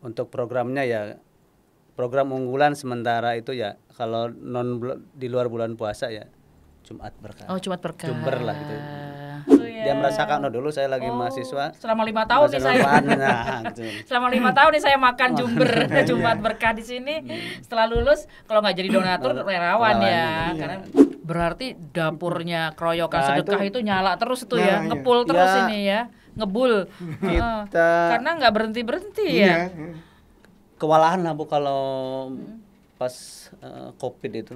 Untuk programnya ya program unggulan sementara itu ya kalau di luar bulan puasa ya Jumat Berkah. Oh, Jumat Berkah. Jumber lah gitu. Iya. Dia merasakan dulu saya lagi mahasiswa. Selama 5 tahun nih saya. Gitu. Selama 5 tahun nih saya makan Jumber Jumat Berkah di sini. Setelah lulus kalau nggak jadi donatur relawan ya. Karena berarti dapurnya Keroyokan Sedekah itu nyala terus itu ya, ngepul terus ini ya, ngebul. Karena nggak berhenti ya. Kewalahan lah Bu kalau pas Covid itu.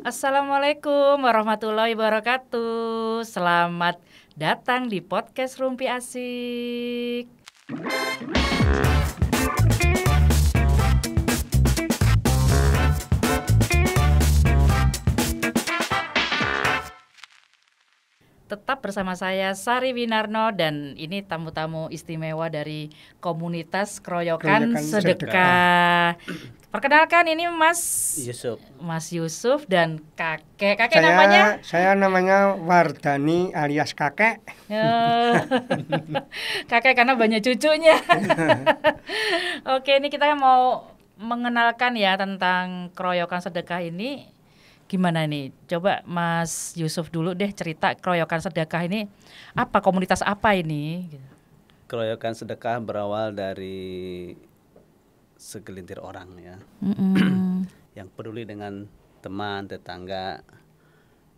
Assalamualaikum warahmatullahi wabarakatuh. Selamat datang di podcast Rumpi Asik. Tetap bersama saya Sari Winarno dan ini tamu-tamu istimewa dari komunitas Keroyokan Sedekah. Perkenalkan ini Mas Yusuf dan kakek namanya? Saya namanya Wardani alias kakek. Kakek karena banyak cucunya. Oke, ini kita mau mengenalkan ya tentang Keroyokan Sedekah ini. Gimana nih? Coba Mas Yusuf dulu deh cerita Keroyokan Sedekah ini apa, komunitas apa ini? Keroyokan Sedekah berawal dari segelintir orang ya, yang peduli dengan teman, tetangga.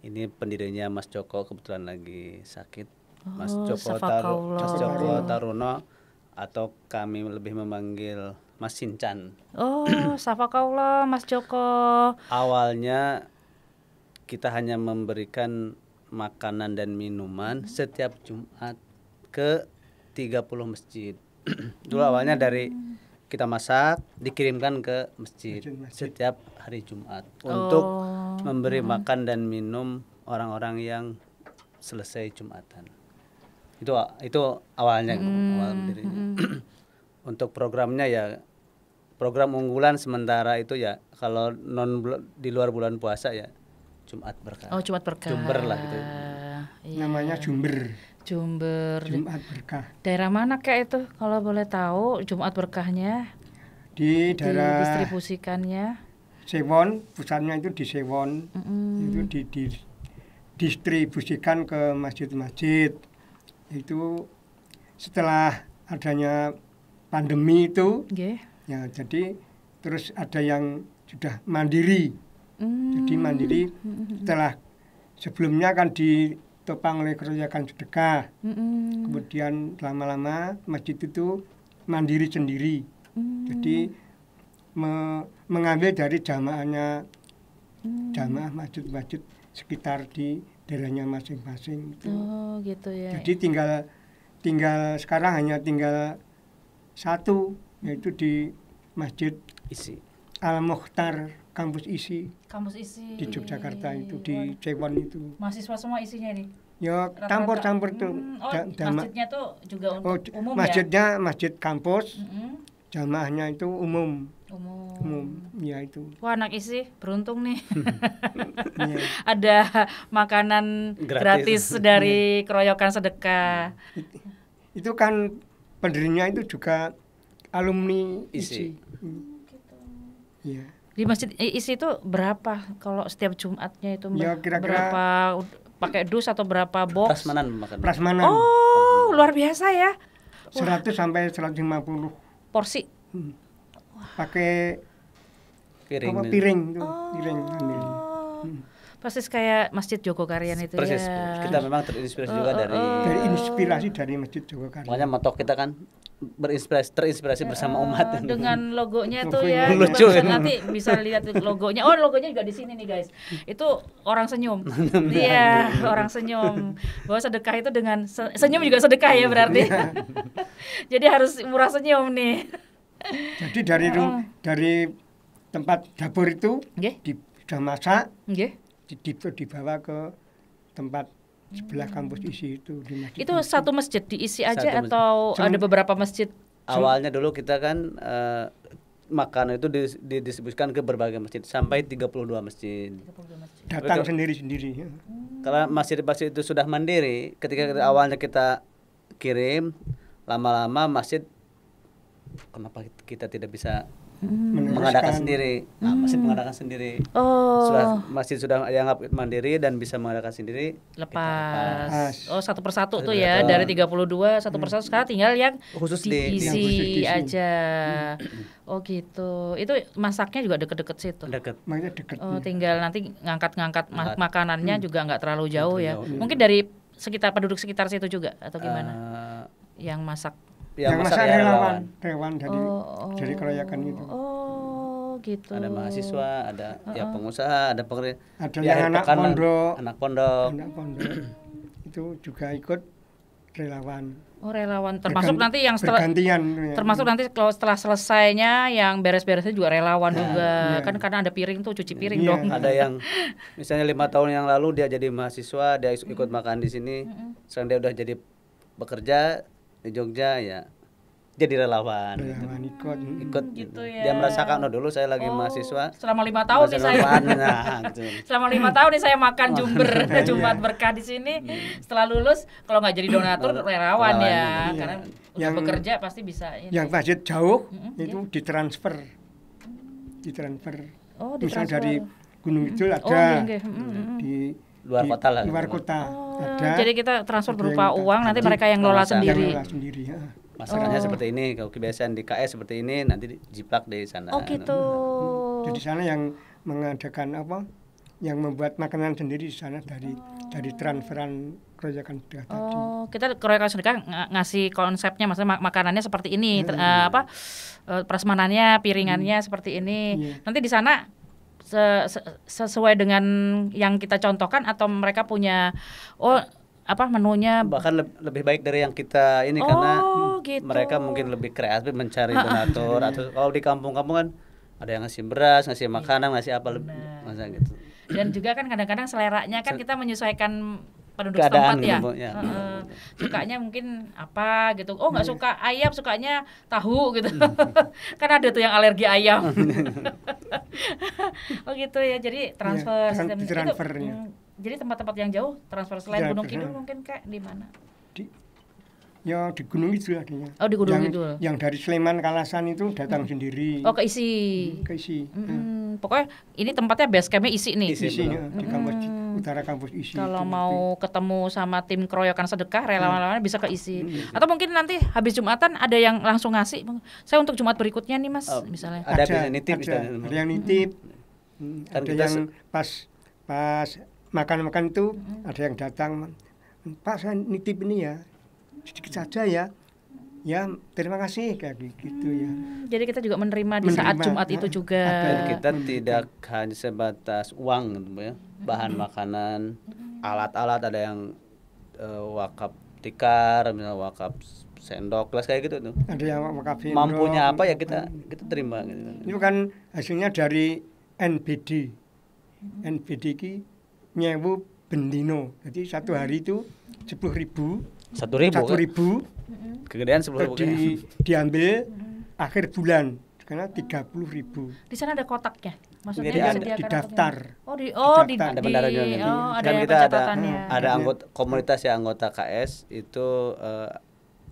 Ini pendirinya Mas Joko kebetulan lagi sakit. Mas Joko Taruno atau kami lebih memanggil Mas Sincan. Oh, Safakallah Mas Joko. Awalnya kita hanya memberikan makanan dan minuman setiap Jumat ke 30 masjid. Dulu awalnya dari kita masak, dikirimkan ke masjid setiap hari Jumat untuk memberi makan dan minum orang-orang yang selesai Jumatan. Itu awalnya awal berdirinya. Untuk programnya ya program unggulan sementara itu ya kalau di luar bulan puasa ya Jumat Berkah. Oh, Jumat Berkah. Jumber lah gitu. Iya. Namanya Jumber. Jumat Berkah. Daerah mana kayak itu kalau boleh tahu Jumat Berkahnya? Di daerah didistribusikannya. Sewon, pusatnya itu di Sewon. Itu didistribusikan ke masjid-masjid. Itu setelah adanya pandemi itu, ya jadi terus ada yang sudah mandiri. Jadi mandiri setelah sebelumnya kan ditopang oleh Keroyokan Sedekah. Kemudian lama-lama masjid itu mandiri sendiri. Jadi mengambil dari jamaah masjid-masjid sekitar di daerahnya masing-masing itu. Oh, gitu ya. Jadi tinggal sekarang hanya tinggal satu, yaitu di Masjid Al-Mukhtar Kampus Isi di Yogyakarta itu, di Cewon itu. Mahasiswa semua isinya ini? Ya campur-campur tuh. Masjidnya tuh juga untuk umum masjidnya, ya? Masjid kampus, jamaahnya itu umum. Ya itu. Wah, anak isi beruntung nih. Ada makanan gratis dari Keroyokan Sedekah. Itu kan pendirinya itu juga alumni isi. Ya. Di Masjid Isi itu berapa kalau setiap Jumatnya itu? Ya, kira-kira berapa pakai dus atau berapa box? Prasmanan. Oh, luar biasa ya. 100 sampai 150 porsi. Pakai piring piring. Persis kayak Masjid Jogokaryan itu. Persis, ya. kita memang terinspirasi juga dari Masjid Jogokaryan. Makanya moto kita kan terinspirasi bersama umat. Dengan logonya tuh ya. Lucu. Nanti bisa lihat logonya. Oh, logonya juga di sini nih, guys. Itu orang senyum. Iya, orang senyum. Bahwa sedekah itu dengan senyum juga sedekah ya berarti. Jadi harus murah senyum nih. Jadi dari tempat dapur itu sudah masak. Dibawa ke tempat sebelah kampus isi itu di masjid. Itu satu masjid diisi aja atau ada beberapa masjid? Awalnya dulu kita kan makanan itu didistribusikan ke berbagai masjid sampai 32 masjid. Datang sendiri-sendiri. Karena masjid-masjid itu sudah mandiri, ketika awalnya kita kirim, lama-lama masjid kenapa kita tidak bisa Meneruskan. mengadakan sendiri? Nah, masjid mengadakan sendiri. Masjid sudah dianggap mandiri dan bisa mengadakan sendiri. Lepas. Lepas. Oh, satu persatu tuh Satu ya, persatu. dari 32 satu persatu, sekarang tinggal yang Khusus diisi yang khusus diisi. aja. Oh gitu. Itu masaknya juga deket-deket situ. dekat. Makanya dekat. Oh, tinggal nanti ngangkat-ngangkat Ngangkat. makanannya juga nggak terlalu jauh ya. jauh. Mungkin dari sekitar penduduk sekitar situ juga atau gimana? Yang masak. Yang masak masa ya relawan dari keroyokan itu. Oh, gitu. Ada mahasiswa, ada ya pengusaha, ada pekerja. Ada di yang akhir anak pekan, pondok. anak pondok. Anak pondok itu juga ikut relawan. Oh, relawan. Termasuk nanti yang setelah bergantian. termasuk nanti kalau setelah selesainya yang beres-beresnya juga relawan juga. iya. Kan karena ada piring tuh, cuci piring Iya. dong. Ada yang misalnya 5 tahun yang lalu dia jadi mahasiswa, dia ikut makan di sini. Sekarang dia udah jadi bekerja di Jogja ya. Jadi relawan. Relawan ikut. Gitu. ya. Dia merasakan, oh dulu saya lagi mahasiswa. Selama 5 tahun nih saya. Nah, gitu. Selama 5 tahun nih saya makan Jumber Jumat Berkah di sini. Setelah lulus kalau nggak jadi donatur relawan ya, Iya. karena udah Yang- bekerja pasti bisa ini. Yang budget jauh iya. itu ditransfer. Oh, Misal ditransfer. dari Gunung Kidul ada Oh, iya. di Luar di kota lah. luar kota ada. Jadi kita transfer Ada berupa yang uang, nanti jadi mereka yang lola pengusaha. sendiri. Yang lola sendiri ya. Masakannya seperti ini, kalau kebiasaan di KS seperti ini, nanti jiplak di sana. Oh gitu. Jadi sana yang mengadakan apa? Yang membuat makanan sendiri di sana dari transferan keroyokan sedekah tadi. Oh, kita keroyokan sedekah ngasih konsepnya, maksudnya makanannya seperti ini, prasmanannya, piringannya seperti ini. Iya. Nanti di sana sesuai dengan yang kita contohkan atau mereka punya menunya. Bahkan lebih baik dari yang kita ini karena gitu. mereka mungkin lebih kreatif mencari donatur atau kalau di kampung-kampung kan ada yang ngasih beras, ngasih makanan, ngasih apa lebih masa gitu. Dan juga kan kadang-kadang seleranya kan kita menyesuaikan penduduk Keadaan setempat ya. gitu, ya. Sukanya mungkin apa gitu. Oh, nggak suka ayam, sukanya tahu gitu. Kan ada tuh yang alergi ayam. Oh gitu ya. Jadi transfer Iya, sistem transfer, itu. ya. Jadi tempat-tempat yang jauh transfer selain Gunung Transfer, Kidul mungkin Kak di mana? Ya di Gunung Kidul adanya. Oh, di Gunung yang, Kidul. Yang dari Sleman Kalasan itu datang sendiri. Oh, keisi. Keisi. Pokoknya ini tempatnya base campnya isi nih. Isi ya, di kampus utara kampus isi. Kalau itu. mau ketemu sama tim keroyokan sedekah, relawan-relawannya bisa keisi. Atau mungkin nanti habis Jumatan ada yang langsung ngasih. Saya untuk Jumat berikutnya nih Mas, misalnya. Ada bisa nitip, ada yang nitip. Kan Ada kita yang pas makan-makan itu ada yang datang, Pak saya nitip ini ya, sedikit saja ya. Ya terima kasih kayak gitu ya. Jadi kita juga menerima di saat Jumat itu juga. Dan kita tidak hanya sebatas uang gitu ya. Bahan makanan, alat-alat ada yang wakaf tikar, misalnya wakaf sendok, gelas kayak gitu tuh. Ada yang wakaf sendok. Mampunya apa ya kita terima gitu. Itu kan hasilnya dari NBD. NBD ki nyewu bendino. Jadi satu hari itu 10.000. 1.000. Kegedean 10.000. Diambil akhir bulan karena 30.000. Di sana ada kotaknya. Maksudnya Jadi ada disediakan di daftar. di Ada bendaranya nanti. ada Kan yang kita ada pencatatannya. anggota komunitas ya anggota KS itu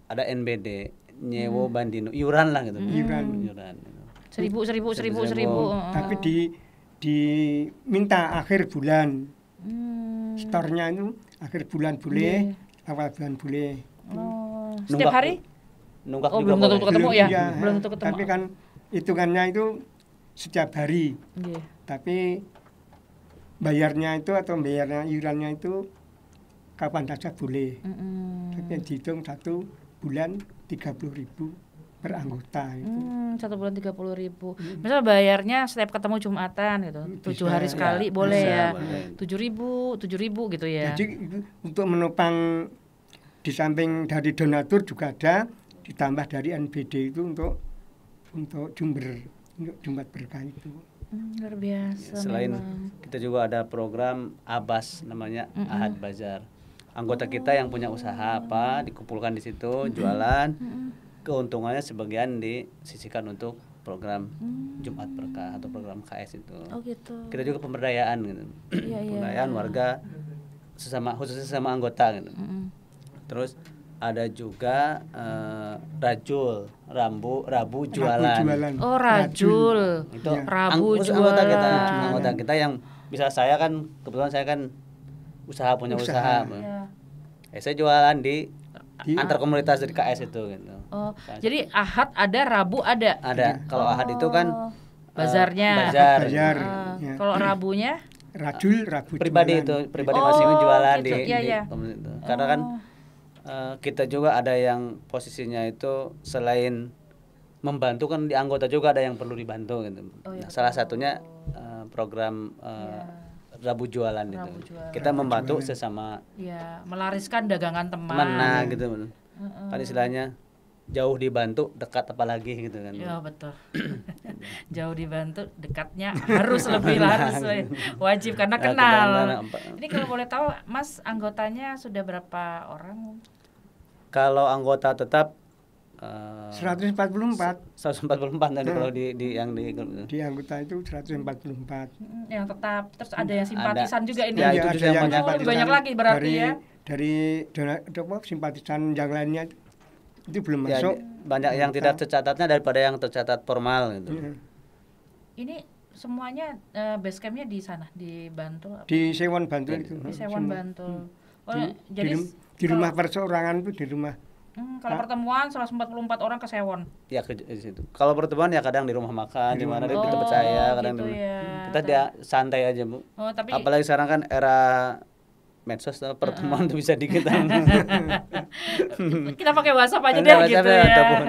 ada NBD nyewo bandino iuran lah gitu. Iuran. 1.000. Tapi diminta akhir bulan. Store-nya itu akhir bulan boleh, awal bulan boleh. Oh, setiap hari? Nunggak Oh, juga belum tentu boleh. ketemu ya? Iya, Belum tentu ketemu. Tapi kan hitungannya itu setiap hari. Iya. Tapi bayarnya itu atau bayarnya iurannya itu kapan saja boleh. Tapi yang dihitung 1 bulan 30.000 per anggota itu. 1 bulan 30.000. Misal bayarnya setiap ketemu Jumatan gitu. 7 hari sekali boleh bisa, ya. boleh. 7.000 gitu ya. Jadi itu untuk menopang di samping dari donatur juga ada ditambah dari NBD itu untuk Jumber, untuk Jumat Berkah itu. Luar biasa. Selain memang. kita juga ada program ABAS namanya Ahad Bazar. Anggota kita yang punya usaha apa dikumpulkan di situ jualan. Keuntungannya sebagian disisihkan untuk program Jumat Berkah atau program KS itu. Oh gitu. Kita juga pemberdayaan gitu. Iya. Pemberdayaan warga khususnya sesama anggota gitu. Terus ada juga Rabu jualan. Oh, rajul. Itu Ya. Rabu anggota kita yang bisa saya kan kebetulan saya kan punya usaha. Ya. Saya jualan di antar komunitas di KS itu gitu. Oh, jadi Ahad ada, Rabu ada. Ada. Kalau Ahad itu kan bazarnya. bazar. Bazar. Ah, Ya. kalau Rabunya Rabu Pribadi jualan. itu pribadi Oh, masing-masing jualan gitu. di Iya, iya. komunitas itu. Karena kan kita juga ada yang posisinya itu selain membantu kan di anggota juga ada yang perlu dibantu gitu. Nah, salah satunya program Rabu jualan itu. Rabu jualan. Kita membantu sesama ya melariskan dagangan teman. teman nah gitu. Kan istilahnya jauh dibantu dekat apalagi gitu kan. Ya betul. Jauh dibantu, dekatnya harus lebih harus wajib karena Ya, kenal. kita- Ini kalau boleh tahu, Mas anggotanya sudah berapa orang? Kalau anggota tetap 144 144 tadi kalau di yang di di anggota itu 144. Yang tetap, terus ada yang simpatisan juga ini. Ya, Iya, itu ada juga yang yang banyak. Oh, lebih banyak lagi berarti dari, ya. Dari simpatisan yang lainnya itu belum Ya, masuk. banyak yang tidak tercatatnya daripada yang tercatat formal gitu. Iya. Ini semuanya base campnya di sana, di Bantul. apa? Di Sewon Bantul itu. Di Sewon semua. Bantul. Oh, Di, jadi di rumah perseorangan itu di rumah. kalau pertemuan 144 orang ke Sewon. Ya ke di situ. Kalau pertemuan ya kadang di rumah makan di mana di Oh, tempat saya kadang gitu di ya. kita dia santai aja Bu. Oh, tapi Apalagi sekarang kan era medsos pertemuan tuh bisa dikit. kita pakai WhatsApp aja deh gitu ya. Ataupun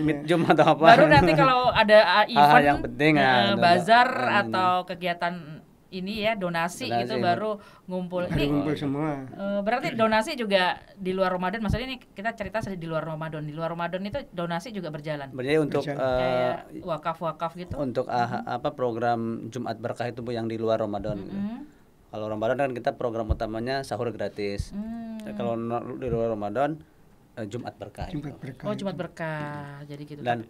meet Zoom atau apa. Baru nanti kalau ada event yang penting, bazar ada. atau kegiatan ini ya donasi Donasi, itu baru ngumpul. Ini Kumpul semua. berarti donasi juga di luar Ramadan. Maksudnya ini kita cerita di luar Ramadan. Di luar Ramadan itu donasi juga berjalan. Berarti untuk Kayak wakaf-wakaf gitu. untuk apa program Jumat Berkah itu Bu yang di luar Ramadan gitu. Kalau Ramadan kan kita program utamanya sahur gratis. Kalau di luar Ramadan Jumat Berkah. Jumat berkah. Oh, Jumat berkah. Jadi gitu. Dan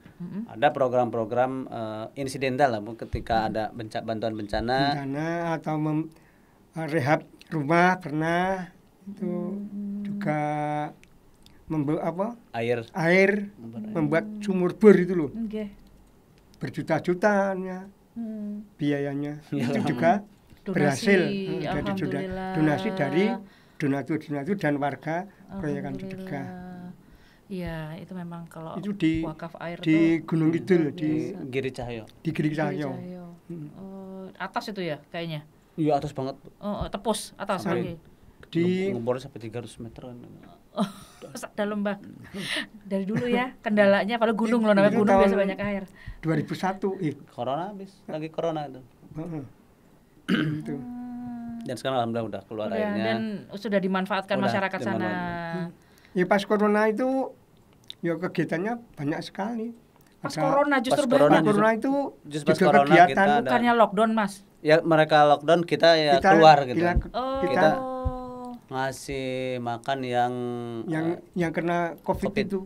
ada program-program insidental lah Bu, ketika ada bantuan bencana. Bencana atau rehab rumah pernah itu juga air membuat sumur bor itu loh Oke. berjuta-juta biayanya itu juga Donasi, berhasil dari alhamdulillah. donasi dari donatur dan warga proyekan sedekah. Iya, itu memang kalau Itu di wakaf air di tuh Gunung Kidul Di Giri Cahyo. di Giri Cahyo. Cahyo. Atas itu ya kayaknya. Iya atas banget. Oh, tepus atas lagi. Di Ngebornya sampai 300 meter kan. Oh, dalam bang. Dari dulu ya kendalanya kalau gunung loh, namanya Itu gunung biasa tahun- banyak air. 2001 Corona habis, lagi corona itu. itu. Dan sekarang alhamdulillah udah keluar Udah, airnya. dan sudah dimanfaatkan Udah, masyarakat sana. Ya pas corona itu ya kegiatannya banyak sekali. Pas Ada- corona justru pas corona banyak. corona itu Justru pas juga corona kegiatan kita ada- Bukannya lockdown mas. Ya mereka lockdown kita ya kita keluar gitu. Oh, Kita ngasih makan yang kena COVID, COVID. itu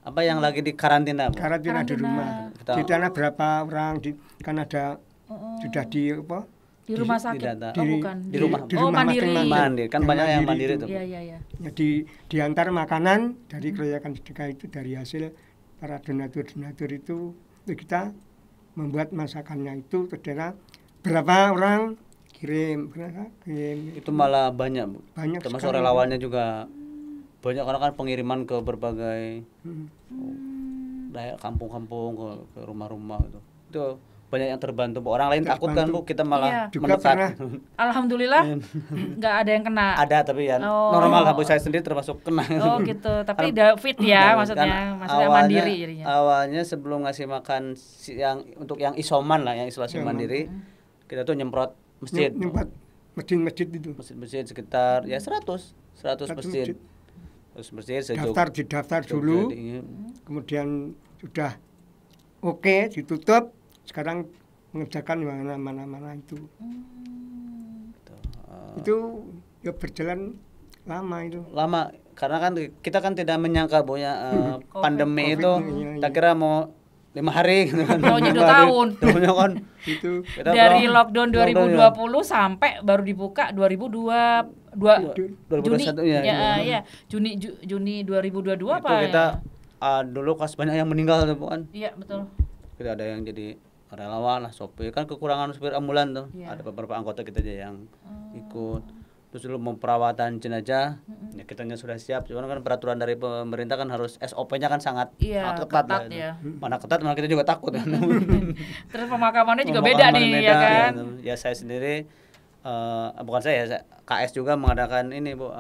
apa yang lagi di karantina Bu. karantina di rumah. Kita- Di sana berapa orang kan ada sudah di apa? Di rumah sakit. data. Oh, bukan. Di rumah. Di Oh, rumah mandiri. masing-masing. Mandiri kan Yang banyak yang mandiri mandiri itu. tuh. Iya, iya, iya. Ya, diantar makanan dari keroyakan sedekah itu dari hasil para donatur itu kita membuat masakannya itu saudara berapa orang kirim Itu malah banyak Bu. banyak Termasuk sekali. relawannya juga banyak karena kan pengiriman ke berbagai daerah kampung-kampung ke rumah-rumah gitu. Itu banyak yang terbantu Bu. Orang lain takut kan Bu, kita Iya. malah Juga mendekat. pernah Alhamdulillah nggak ada yang kena. Ada tapi ya Oh. normal lah Bu, saya sendiri termasuk kena. Oh gitu. Tapi udah fit ya maksudnya, mandiri jadinya. Awalnya sebelum ngasih makan yang untuk yang isoman lah, yang isolasi mandiri, kita tuh nyemprot masjid. nyempat masjid-masjid itu Masjid-masjid sekitar ya 100 masjid. Terus masjid sejuk. didaftar dulu kemudian sudah oke ditutup sekarang mengerjakan mana itu itu ya berjalan lama itu Lama karena kan kita kan tidak menyangka Bu ya pandemi COVID, itu iya. kita kira mau 5 hari gitu kan. Taunya 2 5 hari. tahun. Taunya kan Itu kita Dari berapa? lockdown Lockdown, 2020 sampai baru dibuka 2022 Juni 2021 ya. ya Juni 2022 Itu apa kita ya? dulu pas banyak yang meninggal tuh kan. Iya betul. Kita ada yang jadi relawan lah, sopir kan kekurangan supir ambulan tuh. Iya. Ada beberapa anggota kita aja yang ikut. Terus dulu mau perawatan jenazah, ya kitanya sudah siap. Cuman kan peraturan dari pemerintah kan harus SOP-nya kan sangat Iya, ketat lah. ketat ya. Mana ketat, mana kita juga takut. Terus pemakamannya juga Pemakaman beda nih ya kan. Ya saya sendiri bukan KS juga mengadakan ini Bu,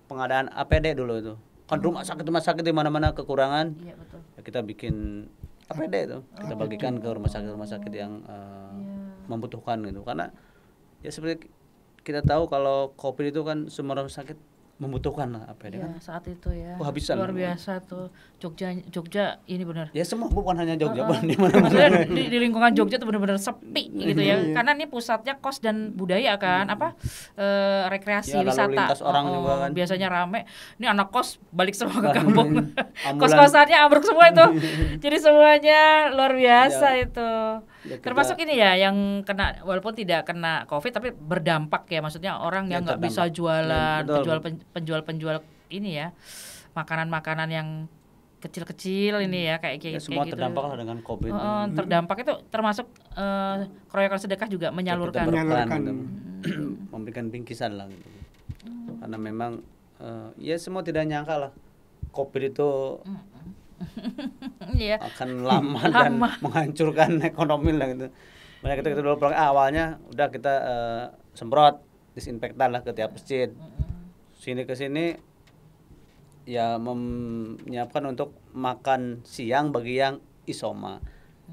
pengadaan APD dulu itu. Kan rumah sakit di mana-mana kekurangan. Iya betul. Ya kita bikin APD itu. Kita bagikan ke rumah sakit yang membutuhkan gitu. Karena ya seperti kita tahu kalau COVID itu kan semua rumah sakit membutuhkan lah APD Iya, kan. saat itu ya. Kehabisan. Luar biasa tuh. Jogja ini benar. Ya semua bukan hanya Jogja, di mana. Maksudnya di lingkungan Jogja tuh benar-benar sepi gitu ya. Karena ini pusatnya kos dan budaya kan, rekreasi Ya, lalu wisata. lintas orang juga kan. Biasanya rame. Ini anak kos balik semua ke kampung. Ambulan. Kos-kosannya ambruk semua itu. Jadi semuanya luar biasa itu. Ya, kita- Termasuk ini ya yang kena walaupun tidak kena COVID tapi berdampak ya, maksudnya orang yang nggak bisa terdampak. jualan, Ya, betul. penjual ini ya, makanan-makanan yang kecil-kecil ini ya kayak Ya, kayak semua gitu. terdampak lah dengan COVID. Terdampak itu termasuk keroyokan sedekah juga menyalurkan. Kita berperan Menyalurkan. gitu. Memberikan bingkisan lah gitu. Karena memang ya semua tidak nyangka lah COVID itu Iya. akan lama dan Lama. menghancurkan ekonomi lah gitu. Makanya kita dulu awalnya udah kita semprot disinfektan lah ke tiap masjid. Sini ke sini ya menyiapkan untuk makan siang bagi yang isoma.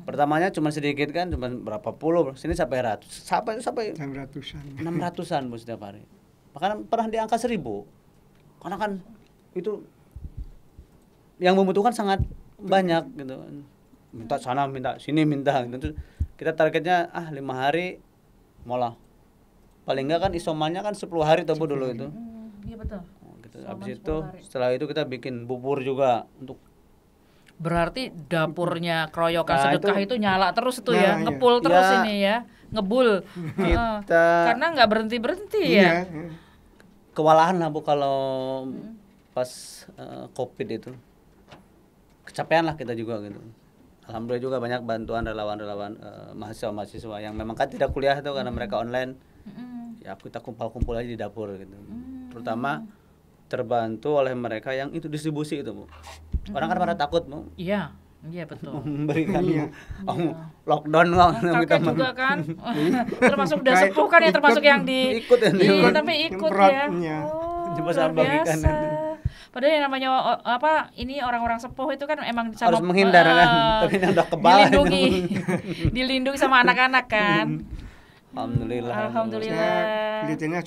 Pertamanya cuma sedikit kan, cuma berapa puluh, sini sampai ratus, sampai 600-an. 600-an Bu setiap hari. Bahkan pernah di angka 1000. Karena kan itu yang membutuhkan sangat banyak gitu. Minta sana, minta sini, minta gitu. Terus kita targetnya 5 hari malah. Paling enggak kan isomannya kan 10 hari tuh Bu dulu itu. Iya betul. Gitu. Isoman Habis 10 itu hari. setelah itu kita bikin bubur juga untuk Berarti dapurnya keroyokan Nah, sedekah itu nyala terus itu Nah, ya, iya. ngepul terus Ya. ini ya, ngebul. Heeh. Karena nggak berhenti-berhenti ya. Iya. kewalahan lah Bu kalau pas COVID itu. Kecapean lah kita juga gitu. Alhamdulillah juga banyak bantuan relawan-relawan mahasiswa-mahasiswa yang memang kan tidak kuliah itu karena mereka online. Ya kita kumpul-kumpul aja di dapur gitu. Terutama terbantu oleh mereka yang itu distribusi itu Bu. Orang kan pada takut Bu Iya, iya betul. memberikan Iya. lockdown kok Kakek juga kan, termasuk udah sepuh kan ya, termasuk yang di ikut ya. Iya, tapi ikut Nyemprot, ya. iya. Coba Luar saya bagikan. biasa. Padahal yang namanya ini orang-orang sepuh itu kan emang sama Harus menghindar kan. Tapi ini udah kebal. dilindungi, dilindungi sama anak-anak kan. Alhamdulillah. Alhamdulillah. Saya kelihatannya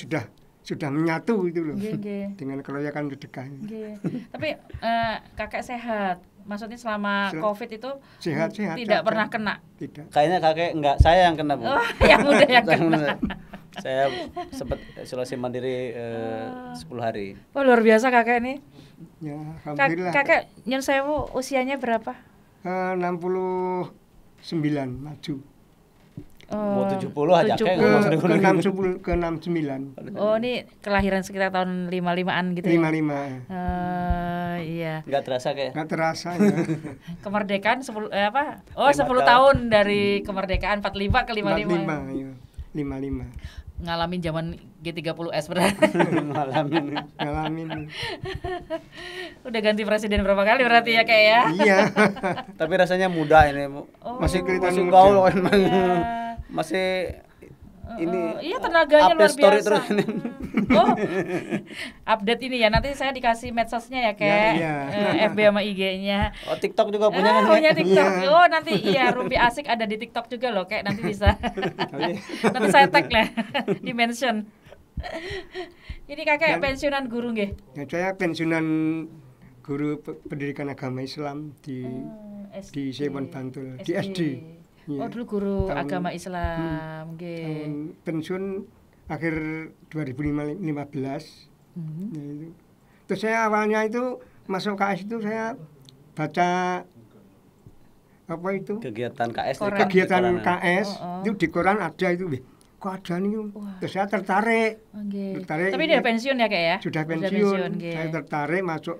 sudah menyatu itu loh. Nggih. Dengan keroyokan sedekah. Nggih. Tapi kakek sehat. Maksudnya selama Se- COVID itu Sehat. tidak pernah kena. Tidak. Kayaknya kakek enggak, saya yang kena Bu. Oh, yang udah yang Saya kena. bener. Saya sempat isolasi mandiri 10 hari. Wah, luar biasa kakek nih. Ya, alhamdulillah. Kakek nyun sewu usianya berapa? 69 maju. Mau 70 aja kayak Ke 69. Ke 69. Oh, ini kelahiran sekitar tahun 55-an gitu ya. 55. Iya. Enggak terasa kayak. Nggak terasa ya. Kemerdekaan 10 apa? Oh, 10 5 tahun dari kemerdekaan 45 ke 55. 45. Ya. 55. Ngalamin zaman G30S berarti. Ngalamin. Ngalamin. Udah ganti presiden berapa kali berarti ya kayak ya? Iya. Tapi rasanya muda ini Bu. Oh, Masih kelihatan Masih muda. gaul kan. iya. Masih ini Iya, tenaganya luar update story biasa. terus ini. Oh, update ini ya. Nanti saya dikasih medsosnya ya kayak Ya, FB sama IG-nya. Oh, TikTok juga punya kan? Punya Kak? TikTok. Iya. Oh, nanti iya Rumpi Asik ada di TikTok juga loh, kayak nanti bisa. Tapi- Nanti saya tag lah di mention. Ini kakek Dan- pensiunan guru nggih. Ya, saya pensiunan guru pendidikan agama Islam di di Sewon Bantul, di SD. Oh, Iya. dulu guru Tahun- agama Islam, nggih. Tahun pensiun akhir 2015. Mhm. Ya, itu. Terus saya awalnya itu masuk KS itu saya baca apa itu kegiatan KS Koran. kegiatan di koran. KS Oh. itu di koran ada itu, Wih, kok ada nih? Wah. Terus saya tertarik. Oke. Tertarik. Tapi dia pensiun ya kayak ya? Sudah pensiun. nggih. Saya tertarik masuk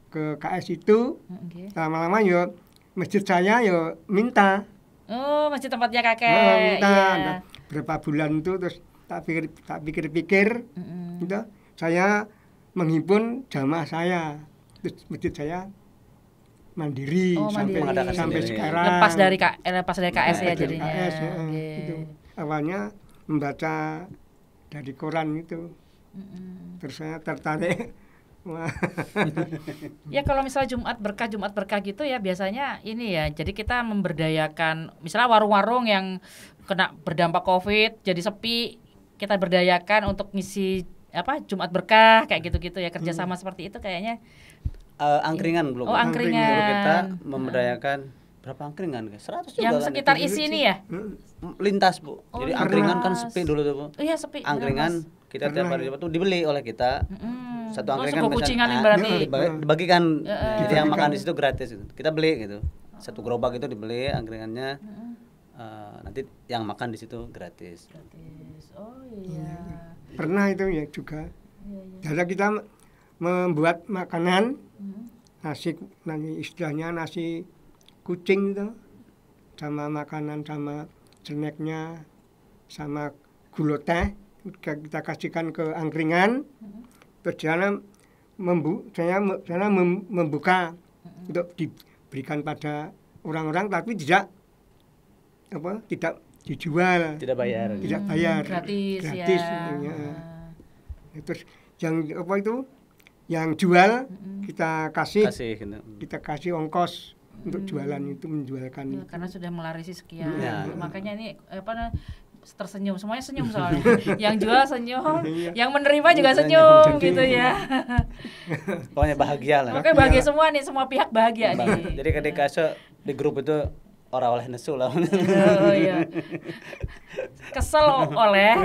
ke KS itu. Oke. Lama-lama yo masjid saya yo minta. Oh, masih tempatnya kakek. Minta Iya. berapa bulan itu terus tak pikir-pikir gitu. Saya menghimpun jamaah saya. Terus masjid saya mandiri Oh, sampai mandiri. sampai Sendiri. sekarang. Lepas dari KS ya Dari jadinya. KS, Oke. itu awalnya membaca dari koran itu. Terus saya tertarik. Wah. Ya kalau misalnya Jumat berkah gitu ya biasanya ini ya. Jadi kita memberdayakan misalnya warung-warung yang kena berdampak Covid jadi sepi, kita berdayakan untuk ngisi apa Jumat berkah kayak gitu-gitu ya, kerjasama seperti itu kayaknya. Angkringan belum. Oh, angkringan. Dulu kita memberdayakan berapa angkringan? 100 juga Yang kan sekitar itu. isi ini ya? Lintas, Bu. Oh, Jadi lintas. angkringan kan sepi dulu tuh, Bu. Oh iya sepi. Angkringan kita tiap hari Jumat tuh dibeli oleh kita. Satu angkringan sego kucingan misalnya, berarti. dibagikan. Jadi yang makan di situ gratis gitu. Kita beli gitu. Satu gerobak itu dibeli angkringannya. Nanti yang makan di situ gratis. Gratis. Oh iya. Pernah itu ya juga. Iya. Jadi kita membuat makanan nasi istilahnya nasi kucing itu sama makanan sama snacknya sama gula teh kita kasihkan ke angkringan. Terus saya membuka untuk diberikan pada orang-orang tapi tidak dijual, Tidak bayar. tidak bayar, Gratis ya. ya. Terus yang apa itu yang jual kita kasih Gitu. kita kasih ongkos untuk jualan itu menjualkan Ya, itu. karena sudah melarisi sekian. Ya. Makanya ini tersenyum, semuanya senyum soalnya. Yang jual senyum, yang menerima juga senyum Senyum. gitu ya. Pokoknya bahagia lah. Oke, bahagia semua nih, semua pihak bahagia nih. Jadi ketika di grup itu orang oleh nesu lah. Oh iya. Kesel oleh,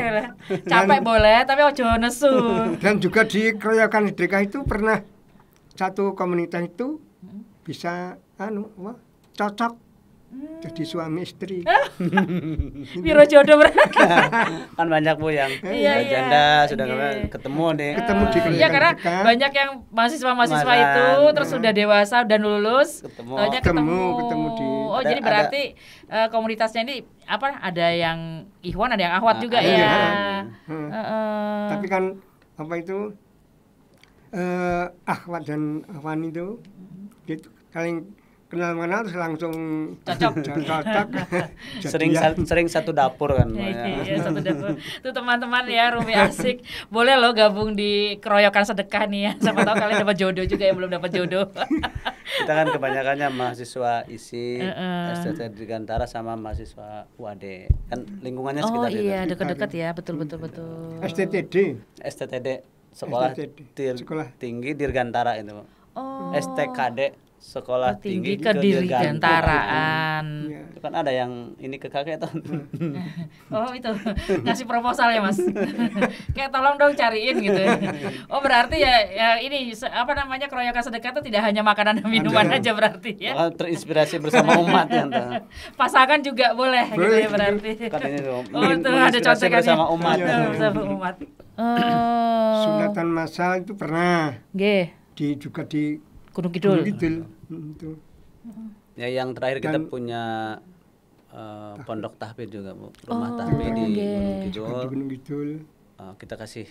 capek boleh, tapi ojo nesu. Dan juga di keroyokan sedekah itu pernah satu komunitas itu bisa cocok jadi suami istri. Biro jodoh berarti. Kan banyak, Bu, yang Iya, iya. janda sudah Iya. ketemu deh. Ketemu di Iya, keroyokan karena sedekah. banyak yang mahasiswa-mahasiswa Masan. itu terus sudah dewasa dan lulus, Ketemu. taunya Ketemu di Oh, jadi ada- berarti komunitasnya ini apa? Ada yang Ikhwan, ada yang Akhwat juga ada ya. yang- Heeh. Tapi kan apa itu akhwat dan akhwan itu gitu saling kenal terus langsung Cocok. cocok. Sering satu dapur kan. Iya, satu dapur. Tuh teman-teman ya, Rumi asik. Boleh lo gabung di keroyokan sedekah nih ya. Siapa tahu kalian dapat jodoh juga yang belum dapat jodoh. Kita kan kebanyakannya mahasiswa isi Heeh. STT Dirgantara sama mahasiswa UAD. Kan lingkungannya Oh sekitar iya, situ. dekat-dekat ya, betul. STTD STTD Sekolah STTD, Sekolah Tinggi Dirgantara itu. Oh. STKD Sekolah Tinggi Tinggi Kedirgantaraan. Iya. Itu kan ada yang ini ke kakek tuh. Oh itu ngasih proposal ya mas. Kayak tolong dong cariin gitu. Oh berarti ya ini apa namanya keroyokan sedekah itu tidak hanya makanan dan minuman aja berarti ya. Malah terinspirasi bersama umat ya. Entah. Pasangan juga boleh gitu ya berarti. Kan ini tuh, Oh tuh ada menginspirasi contekannya. bersama umat. Betul, bersama umat. Oh. Sunatan massal itu pernah Nggih, juga di Gunung Kidul. Itu. Ya yang terakhir kita Dan- punya pondok tahfidz juga, Bu. Rumah Oh, tahfidz di oke. Gunung Di Kidul. Gunung Kidul. Kita kasih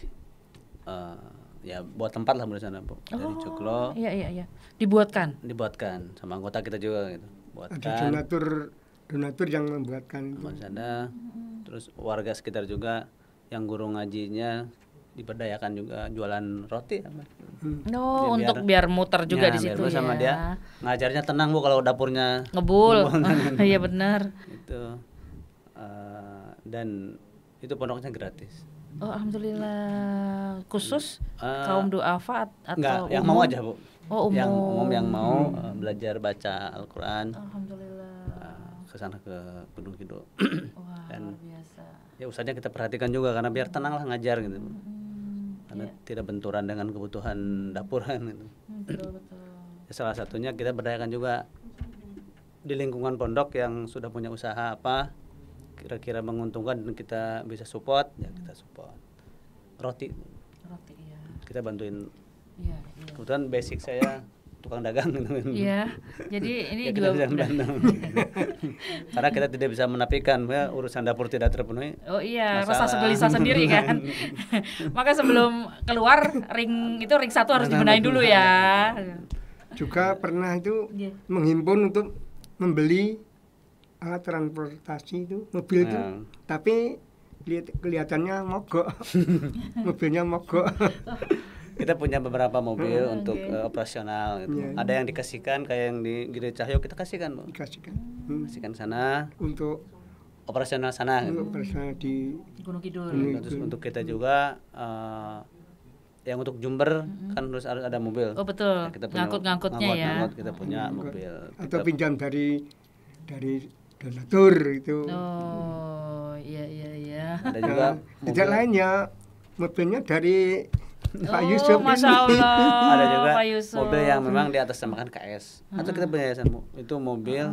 ya buat tempat lah di sana, Bu. Dari Joglo Iya. Dibuatkan. dibuatkan sama anggota kita juga gitu. Ada Buatkan donatur yang membuatkan itu. di sana. Terus warga sekitar juga yang guru ngajinya diberdayakan juga jualan roti apa. No, Ya, untuk biar muter juga Ya, di biar situ gua sama ya. dia ngajarnya tenang, Bu, kalau dapurnya Ngebul. Iya benar. itu. Dan itu pondoknya gratis. Oh, alhamdulillah. Khusus Eh, kaum duafa atau Enggak, yang umum? mau aja, Bu. Oh, umum. Yang umum yang mau belajar baca Al-Qur'an Alhamdulillah. ke sana ke Gunung Kidul. Wah, Dan luar biasa. ya usahanya kita perhatikan juga karena biar tenang lah ngajar gitu. Karena Iya. tidak benturan dengan kebutuhan dapuran gitu. Betul. Ya, salah satunya kita berdayakan juga di lingkungan pondok yang sudah punya usaha apa kira-kira menguntungkan dan kita bisa support, ya kita support. Roti ya. kita bantuin. Iya. Kebetulan basic saya tukang dagang gitu kan. Iya. Jadi ini Ya, juga kita bisa bantu. Karena kita tidak bisa menafikan ya, urusan dapur tidak terpenuhi. Oh iya, Masalah. rasa gelisah sendiri kan. Maka sebelum keluar ring 1 harus dibenahin dulu ya. Juga pernah itu Iya. menghimpun untuk membeli alat transportasi itu, mobil itu. Nah. Tapi kelihatannya mogok. Mobilnya mogok. Kita punya beberapa mobil Oke. untuk operasional gitu. Iya. Ada yang dikasihkan kayak yang di Giri Cahyo kita kasihkan, Bu. Dikasihkan Kasihkan sana, untuk operasional sana gitu. personal di Gunung Kidul. Terus untuk kita juga yang untuk Jember kan harus ada mobil. Oh betul. Ya, kita punya Ngangkut-ngangkutnya ya. ngangkut, kita punya mobil. atau Kita- pinjam dari donatur itu. Oh, iya. ada juga Tidak lain ya mobilnya dari Pak Oh, Yusuf. Masya Allah. ada juga Pak Yusuf. mobil yang memang di atas namakan KS. Atau kita punya yayasan itu mobil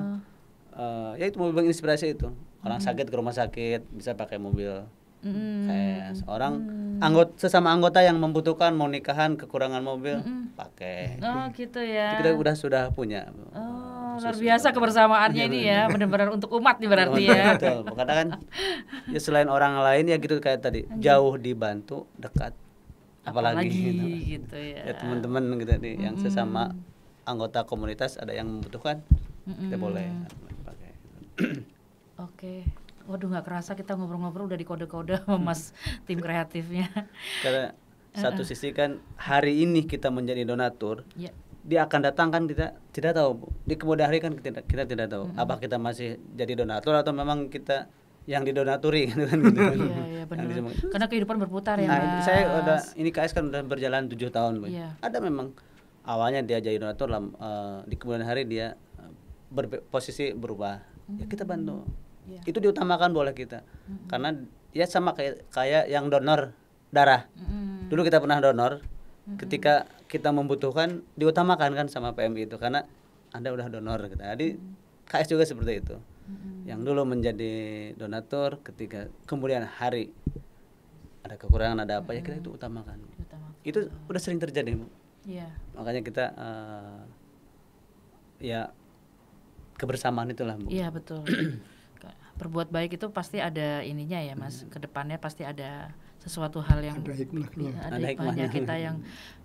ya itu mobil inspirasi itu. Orang sakit ke rumah sakit bisa pakai mobil KS. Orang sesama anggota yang membutuhkan mau nikahan kekurangan mobil pakai. Oh, gitu ya. Itu kita sudah punya. Oh, luar biasa kebersamaannya ini ya, benar-benar untuk umat nih berarti ya. Betul. Karena kan ya selain orang lain ya gitu kayak tadi, jauh dibantu, dekat. Apalagi gitu ya. Ya teman-teman gitu nih yang sesama anggota komunitas ada yang membutuhkan, kita boleh pakai. Oke. Waduh, nggak kerasa kita ngobrol-ngobrol udah di kode-kode sama Mas tim kreatifnya. Karena satu sisi kan hari ini kita menjadi donatur, Ya. dia akan datang kan kita tidak tahu, Bu. Di kemudian hari kan kita tidak tahu apa kita masih jadi donatur atau memang kita yang didonaturi gitu kan gitu. Iya, benar. Karena kehidupan berputar ya, Nah, Mas. saya ini KS kan udah berjalan 7 tahun, Bu. Iya. Ada memang awalnya dia jadi donatur, di kemudian hari dia posisi berubah. Ya kita bantu. Iya. Itu diutamakan boleh kita. Karena ya sama kayak yang donor darah. Dulu kita pernah donor. Ketika kita membutuhkan diutamakan kan sama PMI itu karena Anda udah donor gitu. Jadi KS juga seperti itu. Yang dulu menjadi donatur ketika kemudian hari ada kekurangan ada apa ya kita itu utamakan. Itu udah sering terjadi, Bu. Iya. Makanya kita ya kebersamaan itulah, Bu. Iya, betul. Berbuat baik itu pasti ada ininya ya, Mas. Kedepannya pasti ada sesuatu hal yang Ada hikmahnya. ada Ada hikmahnya hikmahnya. kita yang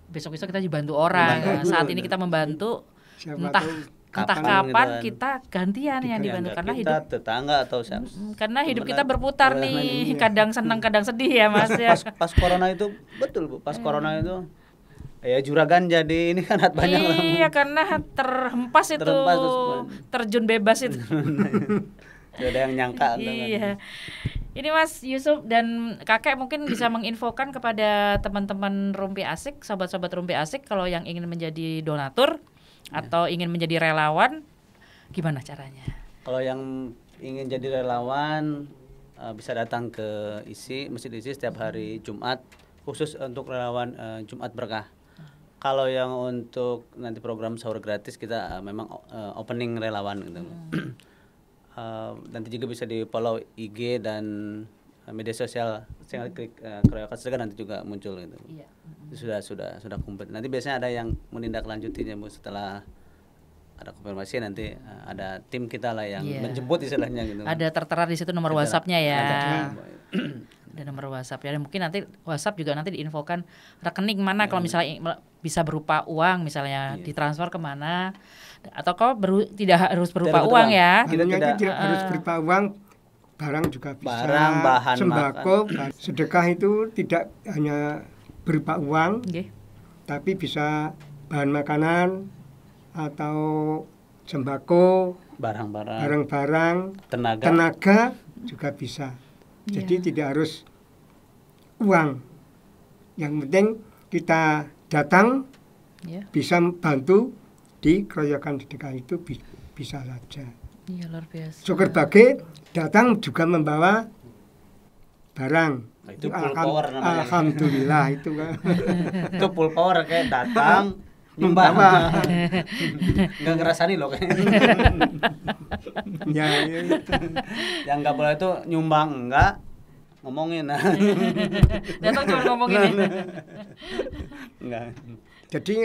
besok-besok kita dibantu orang. Nah, saat ini kita membantu Siapa entah tahu entah kapan kapan gitu kan. kita gantian yang dibantu karena kita hidup tetangga atau siapa. karena hidup kita berputar nih, Iya. kadang senang kadang sedih ya, Mas ya. Pas corona itu betul, Bu. Pas corona itu ya juragan jadi ini kan banyak lah. Iya, karena terhempas itu, Terhempas terus, terjun bebas itu. Tidak ada yang nyangka gitu kan. Iya. Ini Mas Yusuf dan Kakek mungkin bisa menginfokan kepada teman-teman Rumpi Asik, sahabat-sahabat Rumpi Asik kalau yang ingin menjadi donatur atau ingin menjadi relawan, gimana caranya? Kalau yang ingin jadi relawan bisa datang ke Masjid ISI setiap hari Jumat khusus untuk relawan Jumat Berkah. Kalau yang untuk nanti program sahur gratis kita memang opening relawan gitu. Nanti juga bisa di follow IG dan media sosial, tinggal klik Kroyokan Sedekah nanti juga muncul gitu. Iya. Itu sudah komplit. Nanti biasanya ada yang menindaklanjutinya, Bu, setelah ada konfirmasi nanti ada tim kita lah yang Iya. menjemput istilahnya gitu. Ada tertera di situ nomor WhatsApp-nya ya. Ada. Ada nomor WhatsApp ya. Dan mungkin nanti WhatsApp juga nanti diinfokan rekening mana kalau misalnya bisa berupa uang misalnya ditransfer kemana atau kalau tidak harus berupa Tidak uang berupa. ya. Kita Hanya tidak- itu tidak harus berupa uang, barang juga bisa. Barang, bahan sembako, sedekah itu tidak hanya berupa uang, Nggih. tapi bisa bahan makanan atau sembako, Barang-barang, barang-barang, tenaga. tenaga juga bisa. Jadi tidak harus uang. Yang penting kita datang Ya. bisa bantu di Kroyokan Sedekah itu bisa saja. Iya, luar biasa. Syukur bagi datang juga membawa barang. Nah, itu full power namanya. Alhamdulillah itu kan. Itu full power kayak datang Nyumbang. Apa? Nggak ngerasani loh kayaknya. Ya, itu. Yang nggak boleh itu nyumbang, enggak ngomongin. Datang cuma ngomongin ya. Enggak. Jadi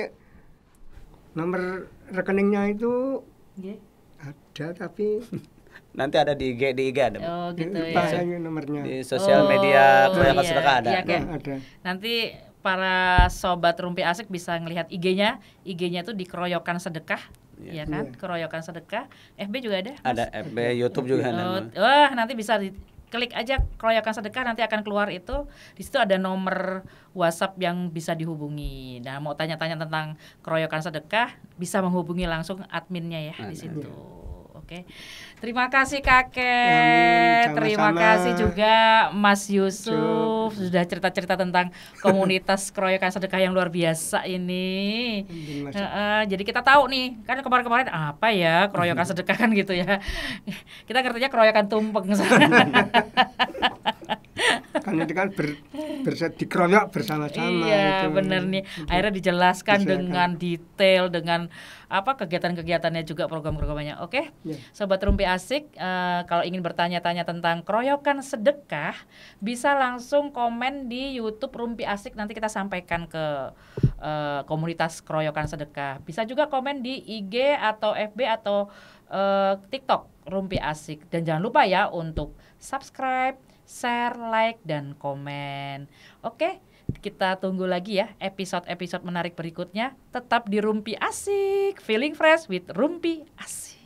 nomor rekeningnya itu Nggih. ada tapi Nanti ada di IG ada. Oh gitu lupa ya. saya nomornya. Di sosial media Oh, Keroyokan iya. Sedekah ada. Iya, kan? Ada. Nanti para sobat Rumpi Asik bisa ngelihat IG-nya. IG-nya tuh di Keroyokan Sedekah, ya kan? Iya. Keroyokan Sedekah. FB juga ada? Mas? Ada FB, YouTube juga Oh, ada. wah, nanti bisa klik aja Keroyokan Sedekah, nanti akan keluar itu. Di situ ada nomor WhatsApp yang bisa dihubungi. Nah, mau tanya-tanya tentang Keroyokan Sedekah, bisa menghubungi langsung adminnya ya di situ. Oke. Terima kasih Kakek. Amin, Terima sama-sama. kasih juga Mas Yusuf sudah cerita-cerita tentang komunitas Keroyokan Sedekah yang luar biasa ini. Jadi kita tahu nih, kan kemarin-kemarin apa ya Keroyokan Sedekah kan gitu ya. Kita ngertinya keroyokan tumpeng. Kan itu kan dikeroyok bersama-sama. Iya, itu. bener nih. Akhirnya dijelaskan dengan detail, dengan apa kegiatan-kegiatannya juga, program-programnya. Oke, Ya. Sobat Rumpi Asik, kalau ingin bertanya-tanya tentang Keroyokan Sedekah, bisa langsung komen di YouTube Rumpi Asik. Nanti kita sampaikan ke komunitas Keroyokan Sedekah. Bisa juga komen di IG atau FB atau TikTok Rumpi Asik. Dan jangan lupa ya untuk subscribe, share, like, dan komen. Oke, kita tunggu lagi ya episode-episode menarik berikutnya. Tetap di Rumpi Asik, feeling fresh with Rumpi Asik.